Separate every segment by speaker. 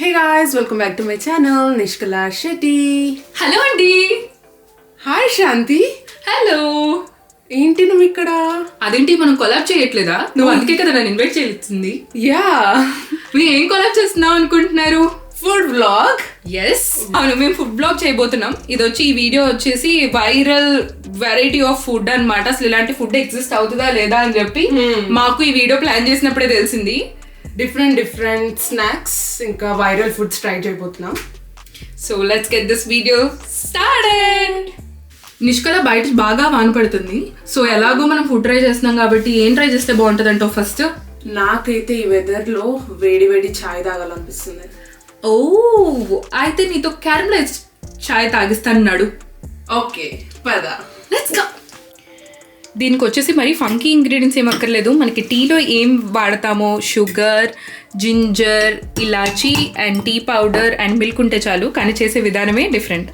Speaker 1: Hey guys, welcome back to my channel, Nishkala Shetty.
Speaker 2: Hello అండి.
Speaker 1: Hi శాంతి.
Speaker 2: Hello.
Speaker 1: ఏంటి నువ్వు ఇక్కడ?
Speaker 2: అదేంటి మనం కొలాబ్ చేయట్లేదా? నువ్వు అందుకే కదా నన్ను ఇన్వైట్ చేయించింది.
Speaker 1: యా.
Speaker 2: మేము ఏం కొలాబ్ చేస్తున్నాం అనుకుంటున్నారు?
Speaker 1: Food vlog.
Speaker 2: ఎస్, అవును, మేము ఫుడ్ బ్లాగ్ చేయబోతున్నాం. ఇది వచ్చి ఈ వీడియో వచ్చేసి వైరల్ వెరైటీ ఆఫ్ ఫుడ్ అన్నమాట. అసలు ఇలాంటి ఫుడ్ ఎగ్జిస్ట్ అవుతుందా లేదా అని చెప్పి మాకు ఈ వీడియో ప్లాన్ చేసినప్పుడే తెలిసింది.
Speaker 1: డిఫరెంట్ స్నాక్స్ ఇంకా వైరల్ ఫుడ్స్ ట్రై చేయబోతున్నాం.
Speaker 2: So let's get this video started. Nishkala బయట బాగా వాన పడుతుంది. సో ఎలాగో మనం ఫుడ్ ట్రై చేస్తున్నాం కాబట్టి ఏం ట్రై చేస్తే బాగుంటుంది అంటావు ఫస్ట్?
Speaker 1: నాకైతే ఈ వెదర్ లో వేడి వేడి చాయ్ తాగాలనిపిస్తుంది.
Speaker 2: ఓ, అయితే నీతో క్యారమలైజ్ చాయ్ తాగిస్తానన్నాడు.
Speaker 1: ఓకే పద.
Speaker 2: Let's go. దీనికి వచ్చేసి మరి ఫంకీ ఇంగ్రీడియంట్స్ ఏం అక్కర్లేదు. మనకి టీలో ఏం వాడతామో షుగర్, జింజర్, ఇలాచీ and tea powder and milk ఉంటే చాలు. కానీ చేసే విధానమే డిఫరెంట్.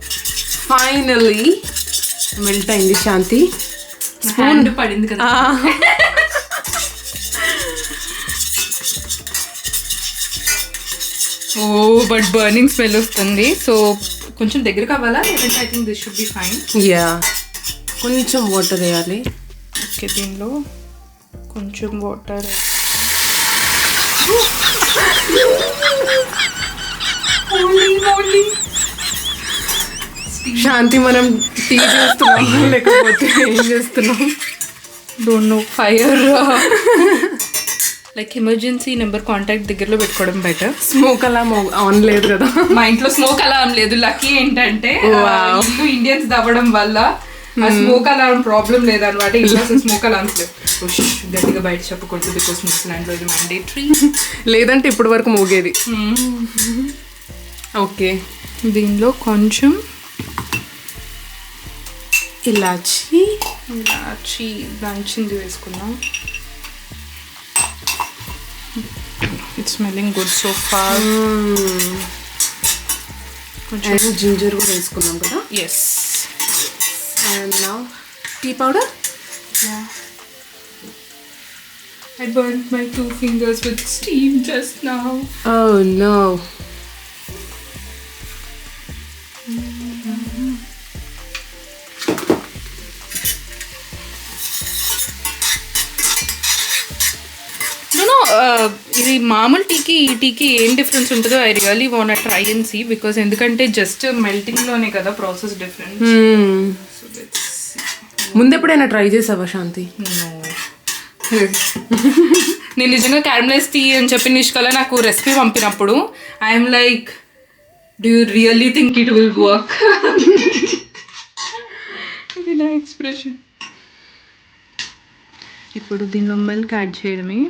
Speaker 1: ఫైనల్లీ మెల్ట్ అయింది శాంతి.
Speaker 2: హ్యాండ్ పడింది కదా. ఓ, బట్ బర్నింగ్ స్మెల్ వస్తుంది. సో కొంచెం దగ్గర కావాలా లేదంటే I think this should be fine.
Speaker 1: Yeah, కొంచెం వాటర్ వేయాలి.
Speaker 2: ఓకే, దీనిలో కొంచెం వాటర్.
Speaker 1: శాంతి మనం టీ చేస్తున్నాం లేకపోతే ఏం చేస్తున్నాం?
Speaker 2: Don't know. Fire like emergency number contact దగ్గరలో పెట్టుకోవడం బెటర్.
Speaker 1: స్మోక్ అలా ఆన్ లేదు కదా.
Speaker 2: మా ఇంట్లో స్మోక్ అలారం లేదు. లక్కీ ఏంటంటే ఇల్లు ఇండియన్స్ దవ్వడం వల్ల ఆ స్మోక్ అలారం ప్రాబ్లం లేదనమాట. ఇంట్లో స్మోక్ అలారం లేదు. గట్టిగా బయట చెప్పకూడదు బికాస్ న్యూజిలాండ్లో ఇది మ్యాండేటరీ.
Speaker 1: లేదంటే ఇప్పటి వరకు మోగేది. ఓకే,
Speaker 2: దీనిలో కొంచెం
Speaker 1: ఇలాచి
Speaker 2: దంచింది వేసుకుందాం. It's smelling good so far.
Speaker 1: కొంచెం జింజర్ కూడా వేసుకున్నాం కదా.
Speaker 2: Yes.
Speaker 1: And now tea powder.
Speaker 2: I burned my 2 fingers with steam just now.
Speaker 1: Oh no.
Speaker 2: ఇది మామూలు టీకి ఈ టీకి ఏం డిఫరెన్స్ ఉంటుందో I really want try and see. Because ఎందుకంటే జస్ట్ మెల్టింగ్లోనే కదా ప్రాసెస్ డిఫరెన్స్.
Speaker 1: ముందెప్పుడైనా ట్రై చేసావా శాంతి?
Speaker 2: నేను నిజంగా క్యారమలైజ్ టీ అని చెప్పి నిష్కల నాకు రెసిపీ పంపినప్పుడు I'm like, do you really think it will work? ఇది నా ఎక్స్ప్రెషన్. ఇప్పుడు దీనిలో మిల్క్ యాడ్ చేయడమే.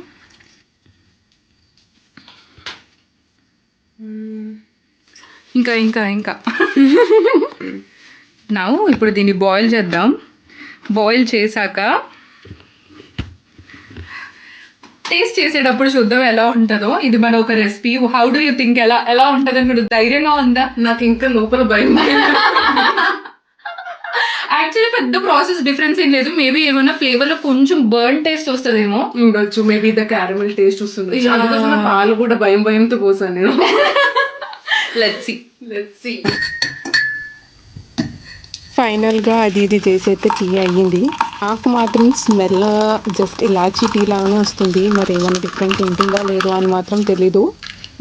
Speaker 2: ఇంకా ఇంకా ఇంకా నా ఇప్పుడు దీన్ని బాయిల్ చేద్దాం. బాయిల్ చేశాక టేస్ట్ చేసేటప్పుడు చూద్దాం ఎలా ఉంటుందో. ఇది మన ఒక recipe. How do you think ఎలా ఉంటుంది అని ధైర్యంగా ఉందా?
Speaker 1: నాకు ఇంకా లోపల భయం.
Speaker 2: యాక్చువల్లీ పెద్ద ప్రాసెస్ డిఫరెన్స్ ఏం లేదు. మేబీ ఏమైనా ఫ్లేవర్ లో కొంచెం బర్న్ టేస్ట్ వస్తుందేమో.
Speaker 1: ఉండొచ్చు, మేబీ ద క్యారమల్ టేస్ట్ వస్తుంది. పాలు కూడా భయంతో పోసాను నేను.
Speaker 2: Let's see.
Speaker 1: ఫైనల్గా ఇది చేసి అయితే టీ అయ్యింది. నాకు మాత్రం స్మెల్ జస్ట్ ఇలాచీ టీ లాగానే వస్తుంది. మరి ఏమైనా డిఫరెంట్ ఏంటింగా లేదు అని మాత్రం తెలీదు.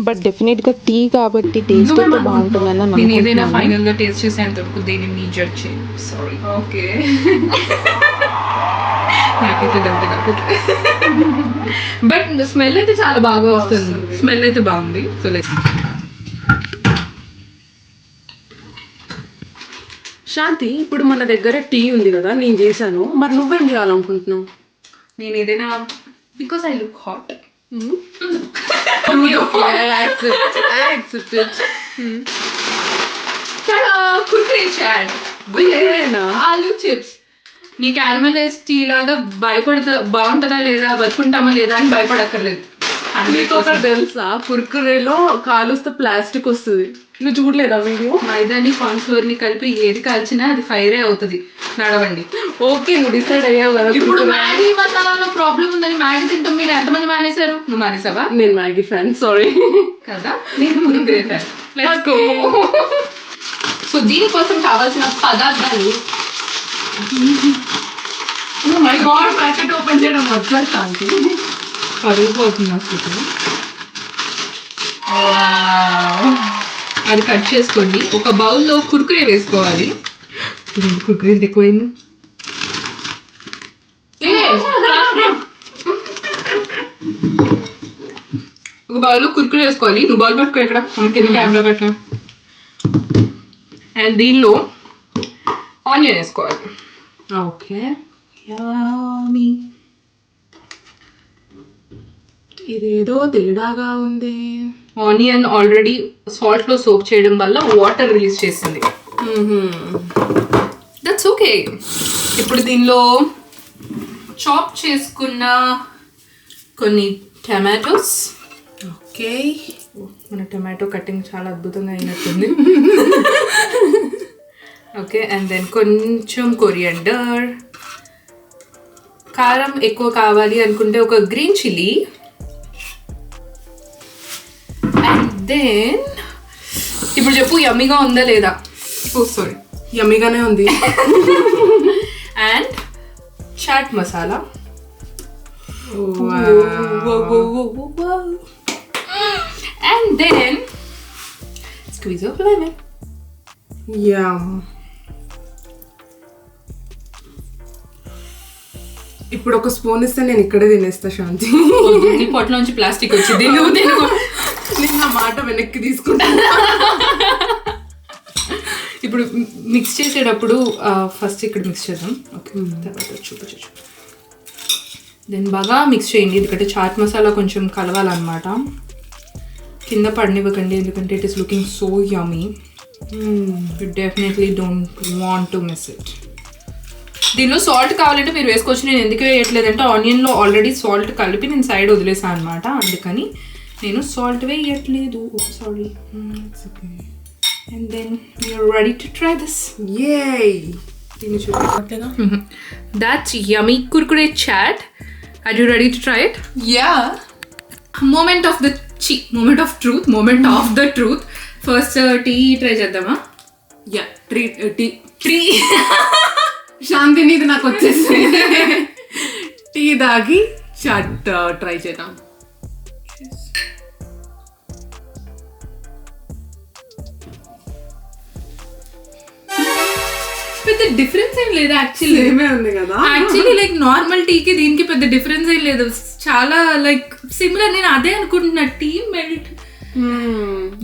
Speaker 1: బట్ డెఫినెట్గా టీ కాబట్టి టేస్ట్ అయితే బాగుంటుందని
Speaker 2: నేను ఏదైనా ఫైనల్గా టేస్ట్ చేసేంత వరకు దీన్ని జడ్జ్ చేయండి. సారీ. ఓకే, నాకైతే బట్ స్మెల్ అయితే చాలా బాగా వస్తుంది. స్మెల్ అయితే బాగుంది. సో లైక్
Speaker 1: శాంతి, ఇప్పుడు మన దగ్గర టీ ఉంది కదా, నేను చేశాను. మరి నువ్వేం చేయాలనుకుంటున్నావు?
Speaker 2: నేను ఏదైనా బికాస్ ఐ లుక్ హాట్. ఆలు చిప్స్. నీ క్యారమలైజ్ టీ లాగా బాగుంటుందా లేదా, బతుకుంటామా లేదా అని భయపడక్కర్లేదు.
Speaker 1: మీకు ఒకటి తెలుసా, కుర్కురేలో కాలుస్తే ప్లాస్టిక్ వస్తుంది. నువ్వు చూడలేదా వీడియో?
Speaker 2: మైదాని కార్న్ ఫ్లోర్ ని కలిపి ఏది కాల్చినా అది ఫైరే అవుతుంది. నడవండి.
Speaker 1: ఓకే, నువ్వు డిసైడ్ అయ్యావు కదా.
Speaker 2: ఇప్పుడు మ్యాగీ మసాలాలో ప్రాబ్లం ఉందని మ్యాగీ తింటాం. మీరు ఎంతమంది మానేశారు? నువ్వు మానేసావా?
Speaker 1: నేను మ్యాగీ ఫ్యాన్, సారీ
Speaker 2: కదా, నేను Kurkure fan. Let's go. So దీనికోసం కావాల్సిన పదార్థాలు,
Speaker 1: మై గాడ్, ప్యాకెట్ ఓపెన్ చేయడం వచ్చేస్తాంటి
Speaker 2: కరిగిపోతుంది అసలు. అది కట్ చేసుకోండి. ఒక బౌల్లో కురుకురే వేసుకోవాలి. కురుకురే ఎక్కువైంది. ఒక బౌల్లో కురుకురే వేసుకోవాలి. నువ్వు బౌల్ పెట్టుకో, ఇక్కడ కింద కెమెరా పెట్టా. అండ్ దీనిలో ఆనియన్ వేసుకోవాలి.
Speaker 1: ఓకే, ఇదేదో తేడాగా ఉంది.
Speaker 2: ఆనియన్ ఆల్రెడీ సాల్ట్లో సోక్ చేయడం వల్ల వాటర్ రిలీజ్ చేసింది. That's okay. ఇప్పుడు దీనిలో చాప్ చేసుకున్న కొన్ని టమాటోస్.
Speaker 1: ఓకే,
Speaker 2: మన టమాటో కటింగ్ చాలా అద్భుతంగా అయినట్టుంది. ఓకే, అండ్ దెన్ కొంచెం కొరియండర్. కారం ఎక్కువ కావాలి అనుకుంటే ఒక గ్రీన్ చిల్లీ. అండ్ దెన్ ఇప్పుడు చెప్పు, యమ్మీగా ఉందా లేదా? ఓ సారీ,
Speaker 1: యమ్మీగానే ఉంది.
Speaker 2: And chaat masala. And then squeeze of lemon.
Speaker 1: ఇప్పుడు ఒక స్పూన్ ఇస్తే నేను ఇక్కడే తినేస్తా శాంతి.
Speaker 2: నీ పొట్లోంచి ప్లాస్టిక్ వచ్చింది. నువ్వు తినుకో.
Speaker 1: నేను నా మాట వెనక్కి తీసుకుంటా.
Speaker 2: ఇప్పుడు మిక్స్ చేసేటప్పుడు ఫస్ట్ ఇక్కడ మిక్స్ చేద్దాం. ఓకే, తర్వాత చూపించు. దెన్ బాగా మిక్స్ చేయండి, ఎందుకంటే చాట్ మసాలా కొంచెం కలవాలన్నమాట. కింద పడనివ్వకండి, ఎందుకంటే it is looking so yummy. You definitely don't want to miss it. దీనిలో సాల్ట్ కావాలంటే మీరు వేసుకోవచ్చు. నేను ఎందుకు వేయట్లేదంటే ఆనియన్లో ఆల్రెడీ సాల్ట్ కలిపి నేను సైడ్ వదిలేసాను అనమాట, అందుకని నేను సాల్ట్ వేయట్లేదు. Sorry. And then we're ready to try this.
Speaker 1: దీన్ని చూడట్లేదా?
Speaker 2: That's yummy kurkure chat. Are you ready to try it?
Speaker 1: Yeah.
Speaker 2: Moment of truth. Moment of the truth. First tea try చేద్దామా?
Speaker 1: Yeah, tea. శాంతిని ఇది నాకు వచ్చేసి tea తాగి chat try చేద్దాం.
Speaker 2: పెద్ద డిఫరెన్స్ ఏం లేదు యాక్చువల్లీ.
Speaker 1: ఏమే ఉంది కదా.
Speaker 2: యాక్చువల్లీ లైక్ నార్మల్ టీకి దీనికి పెద్ద డిఫరెన్స్ ఏం లేదు, చాలా లైక్ సిమిలర్. నేను అదే అనుకుంటున్నా, టీ మెల్ట్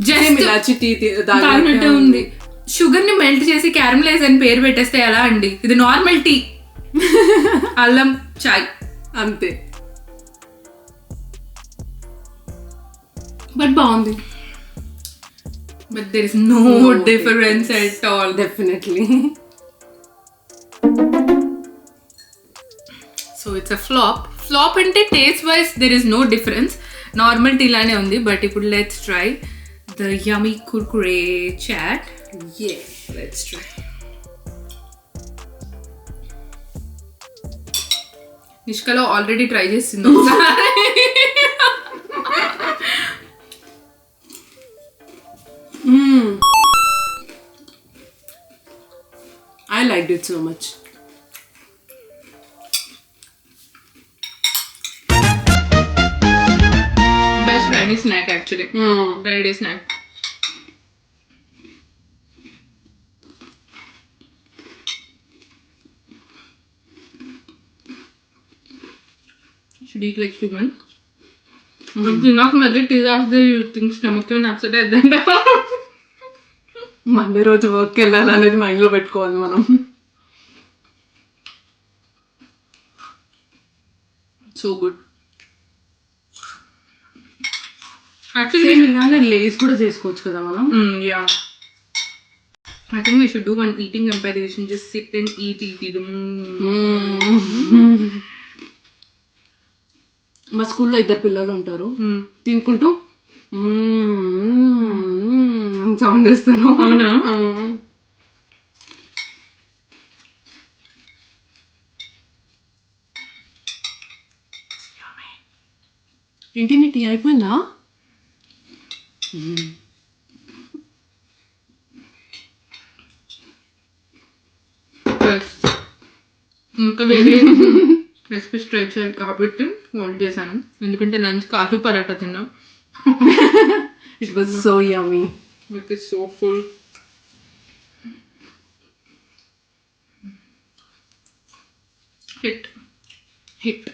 Speaker 1: జస్ట్ ఇలాచి టీ
Speaker 2: తాగినట్టే ఉంది. షుగర్ ని మెల్ట్ చేసి క్యారమలైజ్ అని పేరు పెట్టేస్తే ఎలా అండి? ఇది నార్మల్ టీ, అల్లం చాయ్
Speaker 1: అంతే.
Speaker 2: బట్ బాగుంది. But there is no difference at all.
Speaker 1: Definitely.
Speaker 2: So it's a flop అంటే taste wise there is no difference, normal tea లానే ఉంది. బట్ ఇప్పుడు let's try the yummy Kurkure chaat. Let's try. నిష్కలో ఆల్రెడీ ట్రై చేసింది ఒకసారి.
Speaker 1: I liked it so much.
Speaker 2: Best Friday snack actually. Friday snack. Should eat like human. నాకు మళ్ళీ tea తాగితే things stomach నచ్చటే అదంట.
Speaker 1: Monday రోజు వర్క్కి వెళ్ళాలి అనేది మైండ్లో పెట్టుకోవాలి మనం.
Speaker 2: So good. యాక్చువల్లీ
Speaker 1: ఇలానే లేస్ కూడా చేసుకోవచ్చు కదా మనం.
Speaker 2: Yeah, I think we should do one eating competition. Just sit and eat.
Speaker 1: మా స్కూల్లో 2 పిల్లలు ఉంటారు, తినుకుంటూ సౌండ్ చేస్తాను.
Speaker 2: అవునా?
Speaker 1: ఏంటి నీ టీ అయిపోయిందా?
Speaker 2: ఇంకా వేరే రెసిపీస్ ట్రై చేయాలి కాబట్టి వంట చేశాను. ఎందుకంటే లంచ్ కాఫీ పరాటా తిన్నాం.
Speaker 1: It was so yummy.
Speaker 2: It is so full. Hit.